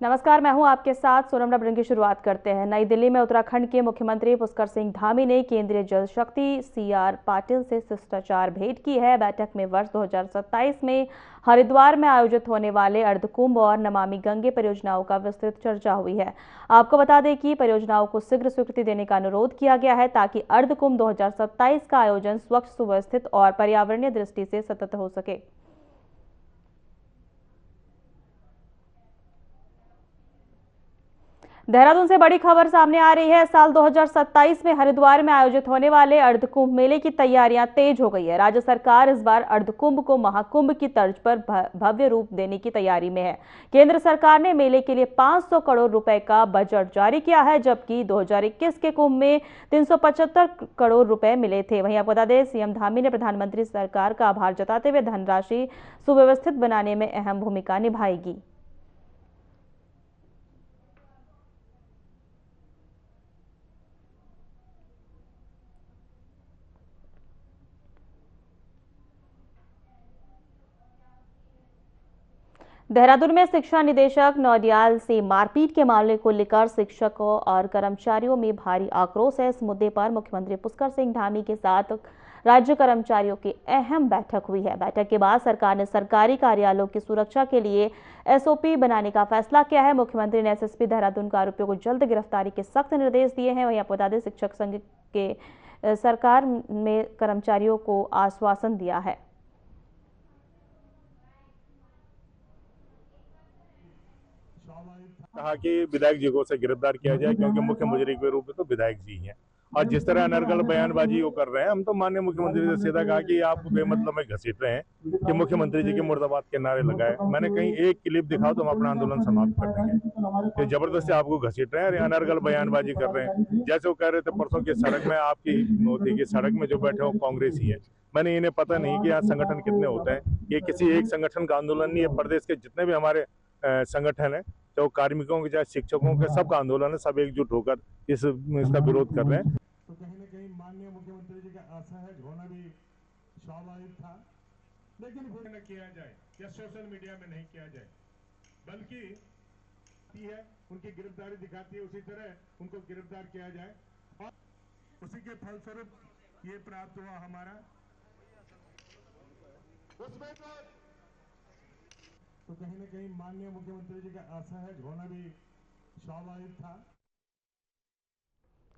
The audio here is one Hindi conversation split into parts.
नमस्कार, मैं हूं आपके साथ सोनम। रबरन की शुरुआत करते हैं। नई दिल्ली में उत्तराखंड के मुख्यमंत्री पुष्कर सिंह धामी ने केंद्रीय जल शक्ति सीआर पाटिल से शिष्टाचार भेंट की है। बैठक में वर्ष 2027 में हरिद्वार में आयोजित होने वाले अर्धकुंभ और नमामि गंगे परियोजनाओं का विस्तृत चर्चा हुई है। आपको बता दें कि परियोजनाओं को शीघ्र स्वीकृति देने का अनुरोध किया गया है ताकि अर्धकुंभ 2027 का आयोजन स्वच्छ, सुव्यवस्थित और पर्यावरणीय दृष्टि से सतत हो सके। देहरादून से बड़ी खबर सामने आ रही है। साल 2027 में हरिद्वार में आयोजित होने वाले अर्धकुंभ मेले की तैयारियां तेज हो गई है। राज्य सरकार इस बार अर्धकुंभ को महाकुंभ की तर्ज पर भव्य रूप देने की तैयारी में है। केंद्र सरकार ने मेले के लिए 500 करोड़ रुपए का बजट जारी किया है, जबकि 2021 के कुंभ में 375 करोड़ रुपए मिले थे। वहीं आपको बता दें, सीएम धामी ने प्रधानमंत्री सरकार का आभार जताते हुए धनराशि सुव्यवस्थित बनाने में अहम भूमिका निभाएगी। देहरादून में शिक्षा निदेशक नौडियाल से मारपीट के मामले को लेकर शिक्षकों और कर्मचारियों में भारी आक्रोश है। इस मुद्दे पर मुख्यमंत्री पुष्कर सिंह धामी के साथ राज्य कर्मचारियों की अहम बैठक हुई है। बैठक के बाद सरकार ने सरकारी कार्यालयों की सुरक्षा के लिए एसओपी बनाने का फैसला किया है। मुख्यमंत्री ने एसएसपी देहरादून का आरोपियों को जल्द गिरफ्तारी के सख्त निर्देश दिए हैं। वहीं आपको बता दें, शिक्षक संघ के सरकार में कर्मचारियों को आश्वासन दिया है। कहा कि विधायक जी को से गिरफ्तार किया जाए, क्योंकि मुख्य मुजरिम के रूप में तो विधायक जी हैं। और जिस तरह अनर्गल बयानबाजी वो कर रहे हैं, हम तो माननीय मुख्यमंत्री से सीधा कहा कि आप बेमतलब में घसीट रहे हैं कि मुख्यमंत्री जी के मुर्दाबाद के नारे लगाए। मैंने कहीं एक क्लिप दिखाओ तो हम अपना आंदोलन समाप्त कर देंगे। ये जबरदस्ती आपको घसीट रहे हैं, अनर्गल बयानबाजी कर रहे हैं। जैसे वो कह रहे थे परसों की सड़क में, आपकी मोदी की सड़क में जो बैठे हो कांग्रेसी है। मैंने इन्हें पता नहीं कि यहाँ संगठन कितने होते हैं। ये किसी एक संगठन का आंदोलन नहीं है। प्रदेश के जितने भी हमारे संगठन है, चाहे कार्मिकों के चाहे शिक्षकों के, सबका आंदोलन है। सब एकजुट होकर इसका विरोध कर रहे हैं। तो कहीं ना कहीं माननीय मुख्यमंत्री जी का असहज होना भी स्वाभाविक था, लेकिन फिर न किया जाए या सोशल मीडिया में नहीं किया जाए, बल्कि है उनकी गिरफ्तारी दिखाती है, उसी तरह उनको गिरफ्तार किया जाए और उसी के फलस्वरूप ये प्राप्त हुआ हमारा। उसमें तो कहीं ना कहीं माननीय मुख्यमंत्री जी का असहज होना भी स्वाभाविक था।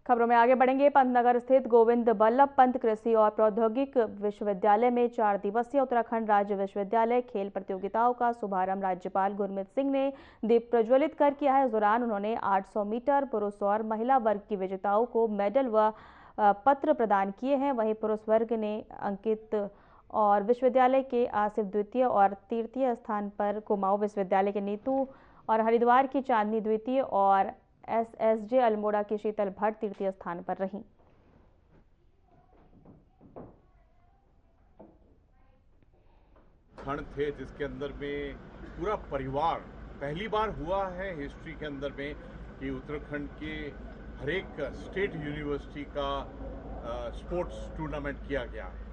खबरों में आगे बढ़ेंगे। पंतनगर स्थित गोविंद बल्लभ पंत कृषि और प्रौद्योगिक विश्वविद्यालय में 4 दिवसीय उत्तराखंड राज्य विश्वविद्यालय खेल प्रतियोगिताओं का शुभारंभ राज्यपाल गुरमीत सिंह ने दीप प्रज्वलित कर किया है। इस दौरान उन्होंने 800 मीटर पुरुष और महिला वर्ग की विजेताओं को मेडल व पत्र प्रदान किए हैं। वहीं पुरुष वर्ग ने अंकित और विश्वविद्यालय के आसिफ द्वितीय और तृतीय स्थान पर, कुमाऊं विश्वविद्यालय के नीतू और हरिद्वार की चांदनी द्वितीय और एसएसजे अल्मोड़ा की शीतल भट्ट तृतीय स्थान पर रहीं। खंड थे जिसके अंदर में पूरा परिवार, पहली बार हुआ है हिस्ट्री के अंदर में कि उत्तराखंड के हर एक स्टेट यूनिवर्सिटी का स्पोर्ट्स टूर्नामेंट किया गया है।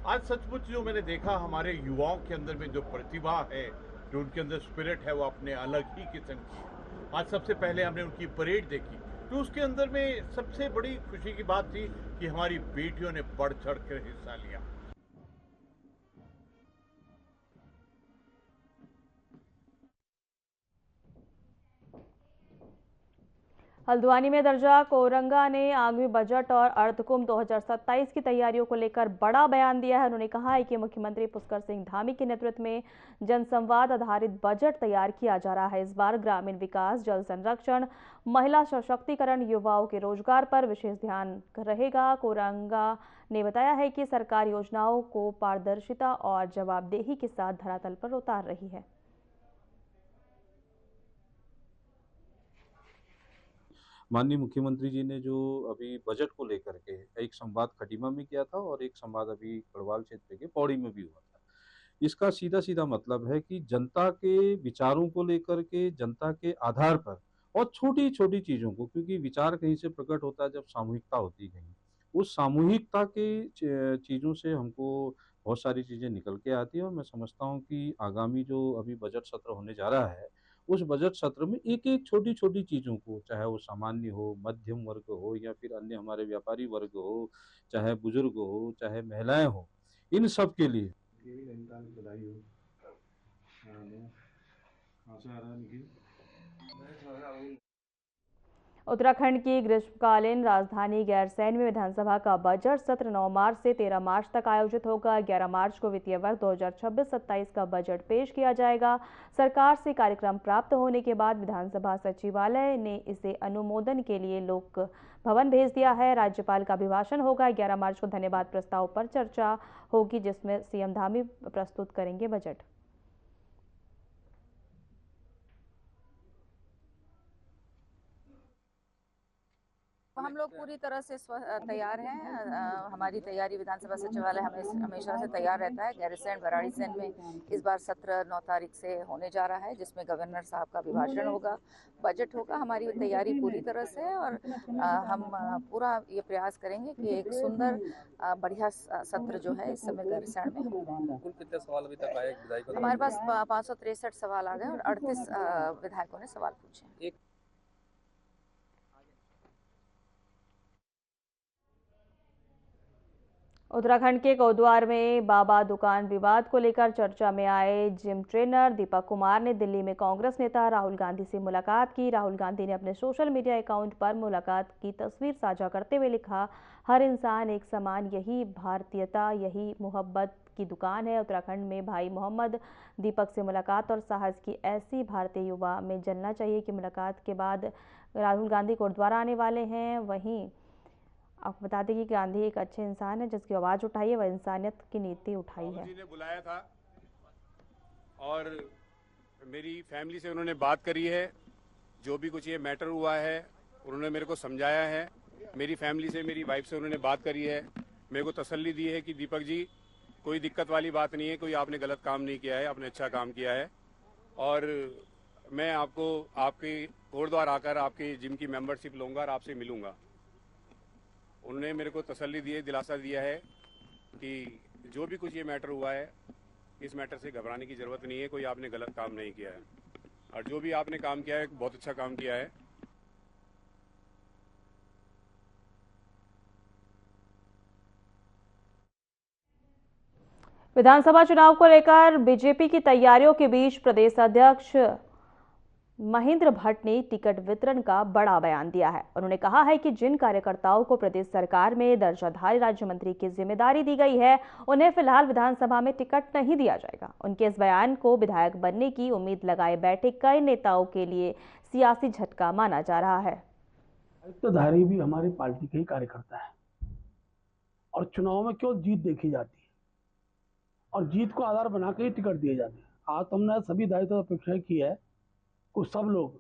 आज सचमुच जो मैंने देखा, हमारे युवाओं के अंदर में जो प्रतिभा है, जो उनके अंदर स्पिरिट है, वो अपने अलग ही किस्म की है। आज सबसे पहले हमने उनकी परेड देखी, तो उसके अंदर में सबसे बड़ी खुशी की बात थी कि हमारी बेटियों ने बढ़ चढ़ कर हिस्सा लिया। हल्द्वानी में दर्जा कोरंगा ने आगामी बजट और अर्धकुंभ 2027 की तैयारियों को लेकर बड़ा बयान दिया है। उन्होंने कहा है कि मुख्यमंत्री पुष्कर सिंह धामी के नेतृत्व में जनसंवाद आधारित बजट तैयार किया जा रहा है। इस बार ग्रामीण विकास, जल संरक्षण, महिला सशक्तिकरण, युवाओं के रोजगार पर विशेष ध्यान रहेगा। कोरंगा ने बताया है कि सरकार योजनाओं को पारदर्शिता और जवाबदेही के साथ धरातल पर उतार रही है। माननीय मुख्यमंत्री जी ने जो अभी बजट को लेकर के एक संवाद खटीमा में किया था और एक संवाद अभी गढ़वाल क्षेत्र के पौड़ी में भी हुआ था। इसका सीधा सीधा मतलब है कि जनता के विचारों को लेकर के, जनता के आधार पर और छोटी छोटी चीजों को, क्योंकि विचार कहीं से प्रकट होता है जब सामूहिकता होती है कहीं, उस सामूहिकता के चीजों से हमको बहुत सारी चीजें निकल के आती है। और मैं समझता हूँ कि आगामी जो अभी बजट सत्र होने जा रहा है उस बजट सत्र में एक एक छोटी छोटी चीज़ों को, चाहे वो सामान्य हो, मध्यम वर्ग हो, या फिर अन्य हमारे व्यापारी वर्ग हो, चाहे बुजुर्ग हो, चाहे महिलाएं हो, इन सब के लिए उत्तराखंड की ग्रीष्मकालीन राजधानी गैरसैंण में विधानसभा का बजट सत्र 9 मार्च से 13 मार्च तक आयोजित होगा। 11 मार्च को वित्तीय वर्ष 2026-27 का बजट पेश किया जाएगा। सरकार से कार्यक्रम प्राप्त होने के बाद विधानसभा सचिवालय ने इसे अनुमोदन के लिए लोक भवन भेज दिया है। राज्यपाल का अभिभाषण होगा। 11 मार्च को धन्यवाद प्रस्ताव पर चर्चा होगी, जिसमें सीएम धामी प्रस्तुत करेंगे बजट। हम लोग पूरी तरह से तैयार हैं। हमारी तैयारी विधानसभा सचिवालय हमेशा से तैयार रहता है। गैरसैंण भराड़ीसैंण में इस बार सत्र 9 तारीख से होने जा रहा है, जिसमें गवर्नर साहब का अभिभाषण होगा, बजट होगा। हमारी तैयारी पूरी तरह से है और हम पूरा ये प्रयास करेंगे कि एक सुंदर बढ़िया सत्र जो है इस समय गैरसैंण में हो। कुल कितने सवाल अभी तक आए विधायकों? हमारे पास 563 सवाल आ गए और 38 विधायकों ने सवाल पूछे। उत्तराखंड के कोटद्वार में बाबा दुकान विवाद को लेकर चर्चा में आए जिम ट्रेनर दीपक कुमार ने दिल्ली में कांग्रेस नेता राहुल गांधी से मुलाकात की। राहुल गांधी ने अपने सोशल मीडिया अकाउंट पर मुलाकात की तस्वीर साझा करते हुए लिखा, हर इंसान एक समान, यही भारतीयता, यही मोहब्बत की दुकान है। उत्तराखंड में भाई मोहम्मद दीपक से मुलाकात और साहस की ऐसी भारतीय युवा में जलना चाहिए कि मुलाकात के बाद राहुल गांधी कोटद्वार आने वाले हैं। वहीं आपको बता दें कि गांधी एक अच्छे इंसान है, जिसकी आवाज उठाई है वह इंसानियत की नीति उठाई है। जी ने बुलाया था और मेरी फैमिली से उन्होंने बात करी है। जो भी कुछ ये मैटर हुआ है उन्होंने मेरे को समझाया है। मेरी फैमिली से, मेरी वाइफ से उन्होंने बात करी है, मेरे को तसल्ली दी है कि दीपक जी कोई दिक्कत वाली बात नहीं है, कोई आपने गलत काम नहीं किया है, आपने अच्छा काम किया है। और मैं आपको आपके कोटद्वार आकर आपके जिम की मेंबरशिप लूँगा और आपसे मिलूँगा। उन्होंने मेरे को तसल्ली दी है, दिलासा दिया है कि जो भी कुछ ये मैटर हुआ है, इस मैटर से घबराने की ज़रूरत नहीं है, कोई आपने गलत काम नहीं किया है और जो भी आपने काम किया है बहुत अच्छा काम किया है। विधानसभा चुनाव को लेकर बीजेपी की तैयारियों के बीच प्रदेश अध्यक्ष महेंद्र भट्ट ने टिकट वितरण का बड़ा बयान दिया है। उन्होंने कहा है कि जिन कार्यकर्ताओं को प्रदेश सरकार में दर्जाधारी राज्य मंत्री की जिम्मेदारी दी गई है, उन्हें फिलहाल विधानसभा में टिकट नहीं दिया जाएगा। उनके इस बयान को विधायक बनने की उम्मीद लगाए बैठे कई नेताओं के लिए सियासी झटका माना जा रहा है। दायित्वधारी भी हमारी पार्टी के ही कार्यकर्ता है और चुनाव में क्यों जीत देखी जाती है और जीत को आधार बना के ही टिकट दिए जाते हैं। आज हमने सभी दायित्व अपेक्षा की है कि सब लोग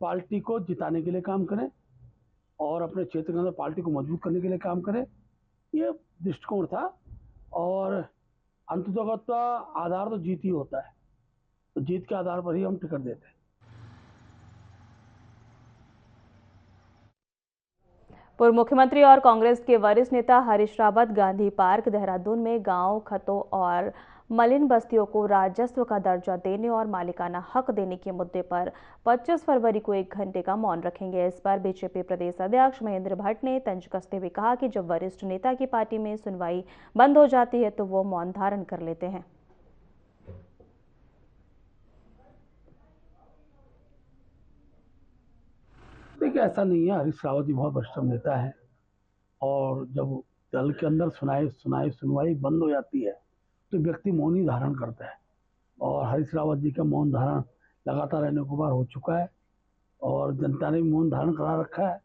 पार्टी को जिताने के लिए काम करें और अपने क्षेत्र के अंदर पार्टी को मजबूत करने के लिए काम करें। ये दृष्टिकोण था और अंततः आधार तो जीत ही होता है, तो जीत के आधार पर ही हम टिकट देते हैं। पूर्व मुख्यमंत्री और कांग्रेस के वरिष्ठ नेता हरीश रावत गांधी पार्क देहरादून में गांव, खतों और मलिन बस्तियों को राजस्व का दर्जा देने और मालिकाना हक देने के मुद्दे पर 25 फरवरी को 1 घंटे का मौन रखेंगे। इस पर बीजेपी प्रदेश अध्यक्ष महेंद्र भट्ट ने तंज कसते हुए कहा कि जब वरिष्ठ नेता की पार्टी में सुनवाई बंद हो जाती है तो वो मौन धारण कर लेते हैं। देखिए, ऐसा नहीं है। हरीश रावत जी बहुत वरिष्ठ नेता है और जब दल के अंदर सुनवाई बंद हो जाती है तो व्यक्ति मौन ही धारण करता है और हरीश रावत जी का मौन धारण लगातार अनेकों बार हो चुका है और जनता ने भी मौन धारण करा रखा है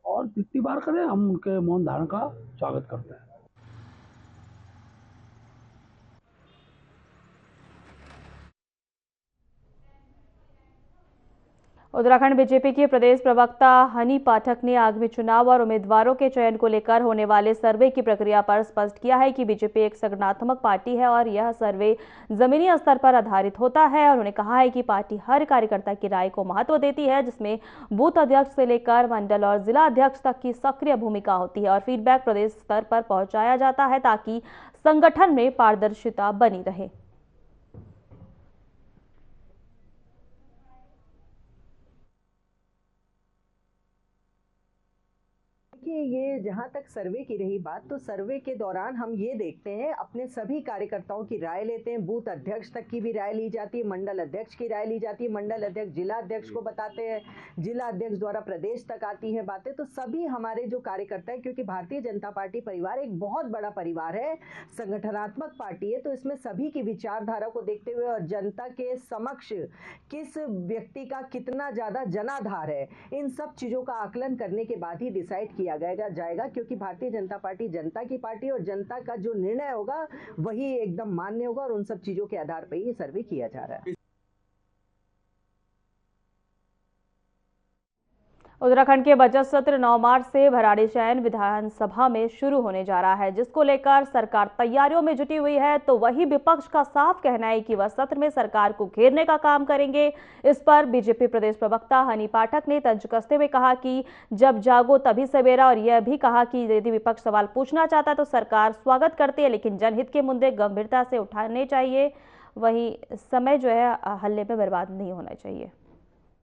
और जितनी बार करें हम उनके मौन धारण का स्वागत करते हैं। उत्तराखंड बीजेपी के प्रदेश प्रवक्ता हनी पाठक ने आगामी चुनाव और उम्मीदवारों के चयन को लेकर होने वाले सर्वे की प्रक्रिया पर स्पष्ट किया है कि बीजेपी एक संगठनात्मक पार्टी है और यह सर्वे जमीनी स्तर पर आधारित होता है। उन्होंने कहा है कि पार्टी हर कार्यकर्ता की राय को महत्व देती है, जिसमें बूथ अध्यक्ष से लेकर मंडल और जिला अध्यक्ष तक की सक्रिय भूमिका होती है और फीडबैक प्रदेश स्तर पर पहुंचाया जाता है ताकि संगठन में पारदर्शिता बनी रहे। देखिए, ये जहाँ तक सर्वे की रही बात, तो सर्वे के दौरान हम ये देखते हैं, अपने सभी कार्यकर्ताओं की राय लेते हैं, बूथ अध्यक्ष तक की भी राय ली जाती है, मंडल अध्यक्ष की राय ली जाती है, मंडल अध्यक्ष जिला अध्यक्ष को बताते हैं, जिला अध्यक्ष द्वारा प्रदेश तक आती है बातें। तो सभी हमारे जो कार्यकर्ता है, क्योंकि भारतीय जनता पार्टी परिवार एक बहुत बड़ा परिवार है, संगठनात्मक पार्टी है, तो इसमें सभी की विचारधारा को देखते हुए और जनता के समक्ष किस व्यक्ति का कितना ज्यादा जनाधार है, इन सब चीजों का आकलन करने के बाद ही डिसाइड किया जाएगा, क्योंकि भारतीय जनता पार्टी जनता की पार्टी और जनता का जो निर्णय होगा वही एकदम मान्य होगा, और उन सब चीजों के आधार पर ये सर्वे किया जा रहा है। उत्तराखंड के बजट सत्र 9 मार्च से भराड़ीसैंण विधानसभा में शुरू होने जा रहा है, जिसको लेकर सरकार तैयारियों में जुटी हुई है। तो वही विपक्ष का साफ कहना है कि वह सत्र में सरकार को घेरने का काम करेंगे। इस पर बीजेपी प्रदेश प्रवक्ता हनी पाठक ने तंज कसते हुए कहा कि जब जागो तभी सवेरा, और यह भी कहा कि यदि विपक्ष सवाल पूछना चाहता है तो सरकार स्वागत करती है, लेकिन जनहित के मुद्दे गंभीरता से उठाने चाहिए। वहीं समय जो है हल्ले में बर्बाद नहीं होना चाहिए।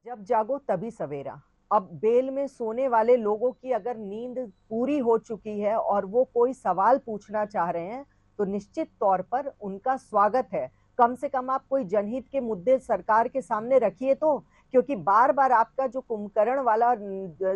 जब जागो तभी सवेरा। अब बेल में सोने वाले लोगों की अगर नींद पूरी हो चुकी है और वो कोई सवाल पूछना चाह रहे हैं, तो निश्चित तौर पर उनका स्वागत है। कम से कम आप कोई जनहित के मुद्दे सरकार के सामने रखिए, तो क्योंकि बार बार आपका जो कुंभकर्ण वाला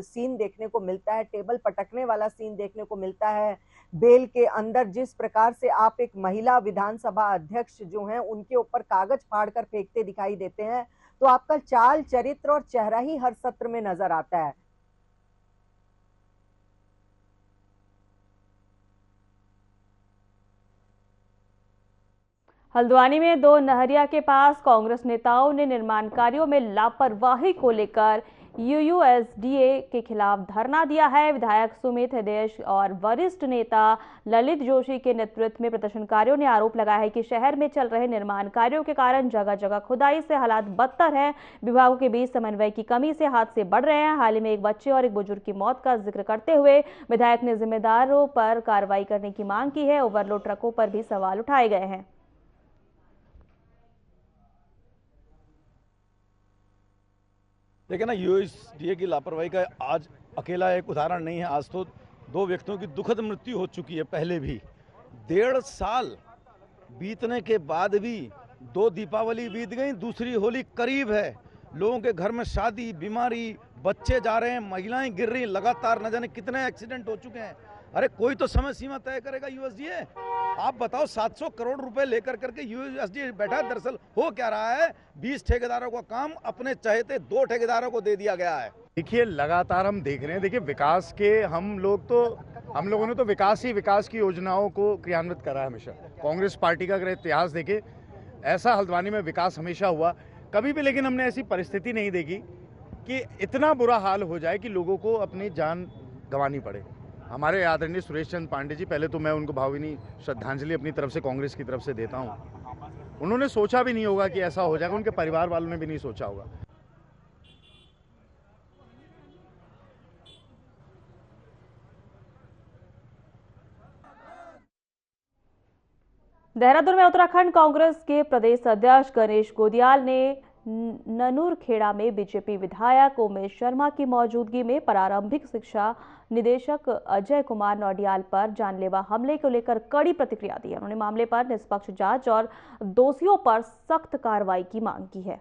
सीन देखने को मिलता है, टेबल पटकने वाला सीन देखने को मिलता है, बेल के अंदर जिस प्रकार से आप एक महिला विधानसभा अध्यक्ष जो हैं उनके ऊपर कागज फाड़कर फेंकते दिखाई देते हैं, तो आपका चाल चरित्र और चेहरा ही हर सत्र में नजर आता है। हल्द्वानी में 2 नहरिया के पास कांग्रेस नेताओं ने निर्माण कार्यों में लापरवाही को लेकर यूयूएसडीए के खिलाफ धरना दिया है। विधायक सुमित हृदयेश और वरिष्ठ नेता ललित जोशी के नेतृत्व में प्रदर्शनकारियों ने आरोप लगाया है कि शहर में चल रहे निर्माण कार्यों के कारण जगह जगह खुदाई से हालात बदतर हैं। विभागों के बीच समन्वय की कमी से हादसे बढ़ रहे हैं। हाल ही में एक बच्चे और एक बुजुर्ग की मौत का जिक्र करते हुए विधायक ने जिम्मेदारों पर कार्रवाई करने की मांग की है। ओवरलोड ट्रकों पर भी सवाल उठाए गए हैं। देखिए ना, यूएसडीए की लापरवाही का आज अकेला एक उदाहरण नहीं है। आज तो 2 व्यक्तियों की दुखद मृत्यु हो चुकी है। पहले भी 1.5 साल बीतने के बाद भी 2 दीपावली बीत गई, दूसरी होली करीब है। लोगों के घर में शादी, बीमारी, बच्चे जा रहे हैं, महिलाएं गिर रही, लगातार न जाने कितने एक्सीडेंट हो चुके हैं। अरे कोई तो समय सीमा तय करेगा यूएसडीए। आप बताओ, 700 करोड़ रुपए लेकर करके यूएसडीए बैठा है। दरअसल हो क्या रहा है, 20 ठेकेदारों का काम अपने चहेते 2 ठेकेदारों को दे दिया गया है। देखिए, लगातार हम देख रहे हैं। देखिए, विकास के हम लोगों ने तो विकास की योजनाओं को क्रियान्वित करा है हमेशा। कांग्रेस पार्टी का अगर इतिहास देखे, ऐसा हल्द्वानी में विकास हमेशा हुआ कभी भी, लेकिन हमने ऐसी परिस्थिति नहीं देखी कि इतना बुरा हाल हो जाए कि लोगों को अपनी जान गंवानी पड़े। हमारे आदरणीय सुरेश चंद्र पांडे जी, पहले तो मैं उनको भावभीनी श्रद्धांजलि अपनी तरफ से, कांग्रेस की तरफ से देता हूं। उन्होंने सोचा भी नहीं होगा कि ऐसा हो जाएगा, उनके परिवार वालों ने भी नहीं सोचा होगा। देहरादून में उत्तराखंड कांग्रेस के प्रदेश अध्यक्ष गणेश गोदियाल ने ननूरखेड़ा में बीजेपी विधायक उमेश शर्मा की मौजूदगी में प्रारंभिक शिक्षा निदेशक अजय कुमार नौडियाल पर जानलेवा हमले को लेकर कड़ी प्रतिक्रिया दी है। उन्होंने मामले पर निष्पक्ष जांच और दोषियों पर सख्त कार्रवाई की मांग की है।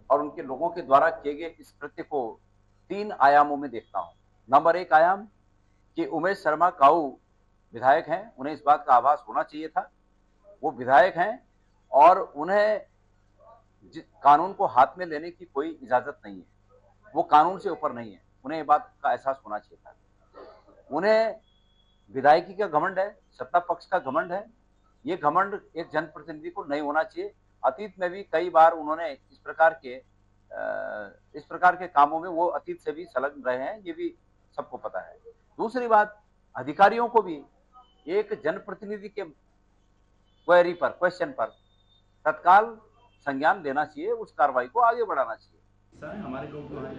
और उनके लोगों के द्वारा किए गए इस कृत्य को 3 आयामों में देखता हूं। नंबर 1 आयाम कि उमेश शर्मा काऊ विधायक हैं, उन्हें इस बात का आभास होना चाहिए था। वो विधायक हैं और उन्हें कानून को हाथ में लेने की कोई इजाजत नहीं है। वो कानून से ऊपर नहीं है, उन्हें ये बात का एहसास होना चाहिए था। उन्हें विधायकी का घमंड है, सत्ता पक्ष का घमंड है। ये घमंड एक जनप्रतिनिधि को नहीं होना चाहिए। अतीत में भी कई बार उन्होंने इस प्रकार के कामों में वो अतीत से भी संलग्न रहे हैं, ये भी सबको पता है। दूसरी बात, अधिकारियों को भी एक जनप्रतिनिधि के क्वेश्चन पर तत्काल संज्ञान लेना चाहिए, उस कार्रवाई को आगे बढ़ाना चाहिए। सर, हमारे लोग तो हैं,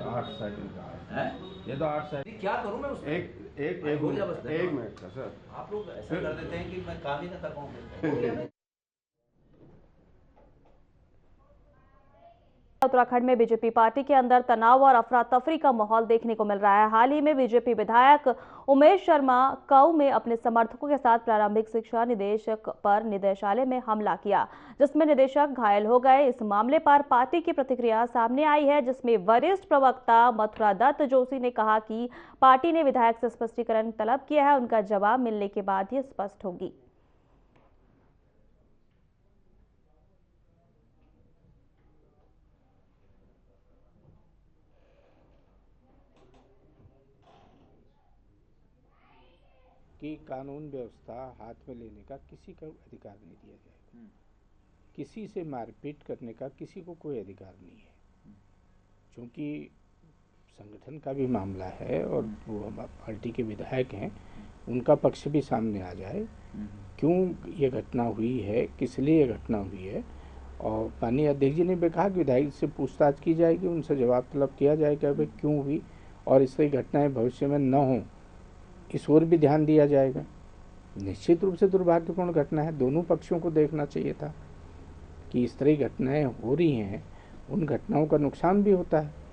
8 सेकंड का है, ये तो 8 सेकंड क्या करूं मैं उसमें? एक मिनट का सर, आप लोग ऐसा कर देते हैं कि मैं काम ही ना कर पाऊँ। उत्तराखंड में बीजेपी पार्टी के अंदर तनाव और अफरा तफरी का माहौल देखने को मिल रहा है। हाल ही में बीजेपी विधायक उमेश शर्मा काऊ में अपने समर्थकों के साथ प्रारंभिक शिक्षा निदेशक पर निदेशालय में हमला किया, जिसमें निदेशक घायल हो गए। इस मामले पर पार्टी की प्रतिक्रिया सामने आई है, जिसमें वरिष्ठ प्रवक्ता मथुरा दत्त जोशी ने कहा कि पार्टी ने विधायक से स्पष्टीकरण तलब किया है, उनका जवाब मिलने के बाद ही स्पष्ट होगी। कि कानून व्यवस्था हाथ में लेने का किसी को अधिकार नहीं दिया जाएगा। किसी से मारपीट करने का किसी को कोई अधिकार नहीं है, क्योंकि संगठन का भी मामला है और वो पार्टी के विधायक हैं, उनका पक्ष भी सामने आ जाए, क्यों ये घटना हुई है, किस लिए ये घटना हुई है। और माननीय अध्यक्ष जी ने भी कहा कि विधायक से पूछताछ की जाएगी, उनसे जवाब तलब किया जाएगा भाई क्यों हुई और इस तरह घटनाएं भविष्य में न हों, इस ओर भी ध्यान दिया जाएगा। निश्चित रूप से दुर्भाग्यपूर्ण घटना है, दोनों पक्षों को देखना चाहिए था कि इस तरह घटनाएं हो रही हैं, उन घटनाओं का नुकसान भी होता है।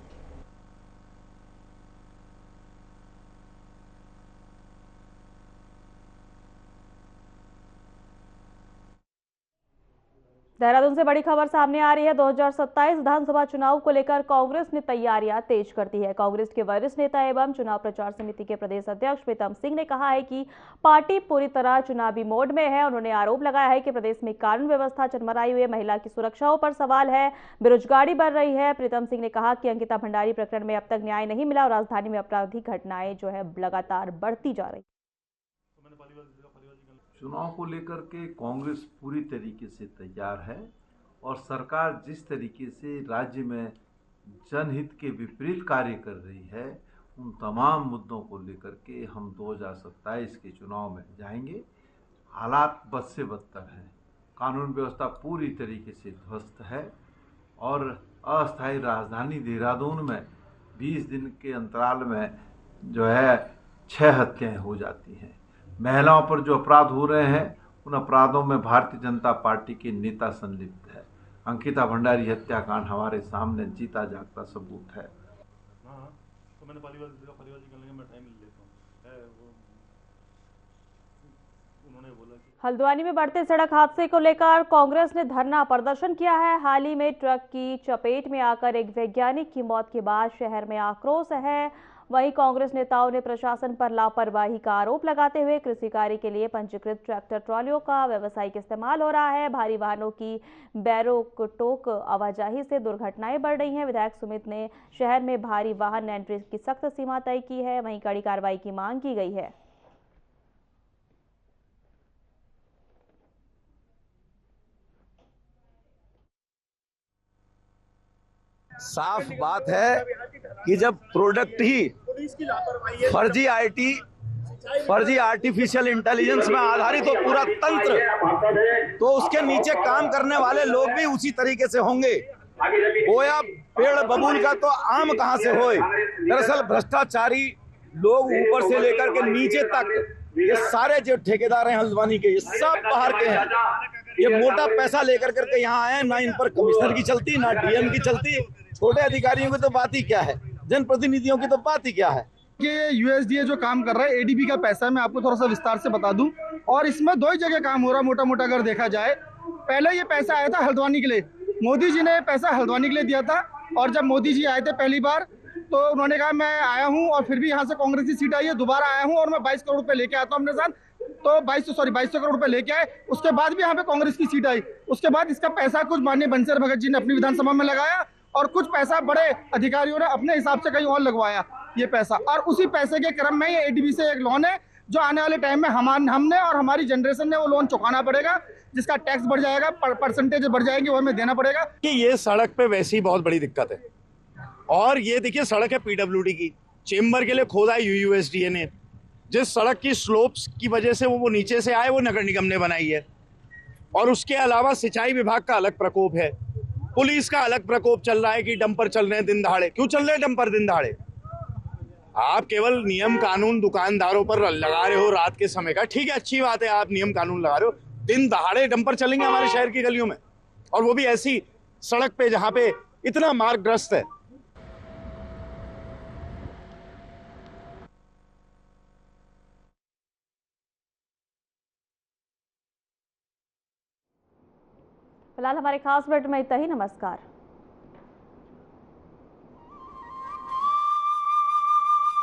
देहरादून से बड़ी खबर सामने आ रही है। 2027 विधानसभा चुनाव को लेकर कांग्रेस ने तैयारियां तेज कर दी है। कांग्रेस के वरिष्ठ नेता एवं चुनाव प्रचार समिति के प्रदेश अध्यक्ष प्रीतम सिंह ने कहा है कि पार्टी पूरी तरह चुनावी मोड में है। उन्होंने आरोप लगाया है कि प्रदेश में कानून व्यवस्था चरमराई हुई है, महिला की सुरक्षाओं पर सवाल है, बेरोजगारी बढ़ रही है। प्रीतम सिंह ने कहा कि अंकिता भंडारी प्रकरण में अब तक न्याय नहीं मिला और राजधानी में आपराधिक घटनाएं जो है लगातार बढ़ती जा रही। चुनाव को लेकर के कांग्रेस पूरी तरीके से तैयार है और सरकार जिस तरीके से राज्य में जनहित के विपरीत कार्य कर रही है, उन तमाम मुद्दों को लेकर के हम 2027 के चुनाव में जाएंगे। हालात बद से बदतर हैं, कानून व्यवस्था पूरी तरीके से ध्वस्त है और अस्थायी राजधानी देहरादून में 20 दिन के अंतराल में जो है 6 हत्याएं हो जाती हैं। महिलाओं पर जो अपराध हो रहे हैं, उन अपराधों में भारतीय जनता पार्टी के नेता संलिप्त है। अंकिता भंडारी हत्याकांड हमारे सामने जीता जागता सबूत है। तो मैंने परिवार निकलने में टाइम ले लेता हूं। उन्होंने बोला कि हल्द्वानी में बढ़ते सड़क हादसे को लेकर कांग्रेस ने धरना प्रदर्शन किया है। हाल ही में ट्रक की चपेट में आकर एक वैज्ञानिक की मौत के बाद शहर में आक्रोश है। वहीं कांग्रेस नेताओं ने प्रशासन पर लापरवाही का आरोप लगाते हुए कृषि कार्य के लिए पंजीकृत ट्रैक्टर ट्रॉलियों का व्यावसायिक इस्तेमाल हो रहा है। भारी वाहनों की बैरोक-टोक आवाजाही से दुर्घटनाएं बढ़ रही हैं। विधायक सुमित ने शहर में भारी वाहन एंट्री की सख्त सीमा तय की है, वहीं कड़ी कार्रवाई की मांग की गई है। साफ बात है कि जब प्रोडक्ट ही फर्जी आर्टिफिशियल इंटेलिजेंस में आधारित हो पूरा तंत्र, तो उसके नीचे काम करने वाले लोग भी उसी तरीके से होंगे। बोया पेड़ बबूल का तो आम कहां से होए। दरअसल भ्रष्टाचारी लोग ऊपर से लेकर के नीचे तक, ये सारे जो ठेकेदार हैं हल्द्वानी के, ये सब बाहर के हैं। ये मोटा पैसा लेकर करके यहाँ आए, ना इन पर कमिश्नर की चलती, ना डीएम की चलती। छोटे अधिकारियों की तो बात ही क्या है, जनप्रतिनिधियों की तो बात ही क्या है। ये यूएसडीए जो काम कर रहा है, एडीबी का पैसा है, मैं आपको थोड़ा सा विस्तार से बता दूं। और इसमें 2 ही जगह काम हो रहा है मोटा मोटा अगर देखा जाए। पहले ये पैसा आया था हल्द्वानी के लिए, मोदी जी ने पैसा हल्द्वानी के लिए दिया था। और जब मोदी जी आए थे पहली बार, तो उन्होंने कहा मैं आया हूँ और फिर भी यहाँ से कांग्रेस की सीट आई है, दोबारा आया हूँ और मैं 22 करोड़ रुपए लेके आता हूँ अपने साथ। तो 2200 करोड़ रुपए लेके आए, उसके बाद भी यहाँ पे कांग्रेस की सीट आई। उसके बाद इसका पैसा कुछ माननीय बंसर भगत जी ने अपनी विधानसभा में लगाया और कुछ पैसा बड़े अधिकारियों ने अपने हिसाब से कहीं और लगवाया ये पैसा। और उसी पैसे के क्रम में ये एडीबी से एक लोन है जो आने वाले टाइम में हमने और हमारी जनरेशन ने वो लोन चुकाना पड़ेगा, जिसका टैक्स बढ़ जाएगा, परसेंटेज बढ़ जाएगी, वो हमें देना पड़ेगा। कि ये सड़क पे वैसे ही बहुत बड़ी दिक्कत है। और ये देखिए सड़क है पीडब्ल्यूडी की, चेम्बर के लिए खोदा है यूएसडीए ने। जिस सड़क की स्लोप्स की वजह से वो नीचे से आए, वो नगर निगम ने बनाई है। और उसके अलावा सिंचाई विभाग का अलग प्रकोप है, पुलिस का अलग प्रकोप चल रहा है कि डंपर चल रहे हैं दिन दहाड़े। क्यों चल रहे हैं डंपर दिन दहाड़े? आप केवल नियम कानून दुकानदारों पर लगा रहे हो रात के समय का, ठीक है, अच्छी बात है, आप नियम कानून लगा रहे हो। दिन दहाड़े डंपर चलेंगे हमारे शहर की गलियों में, और वो भी ऐसी सड़क पे जहां पे इतना मार्गग्रस्त है। फिलहाल हमारे खास बुलेटिन में इतना ही। नमस्कार।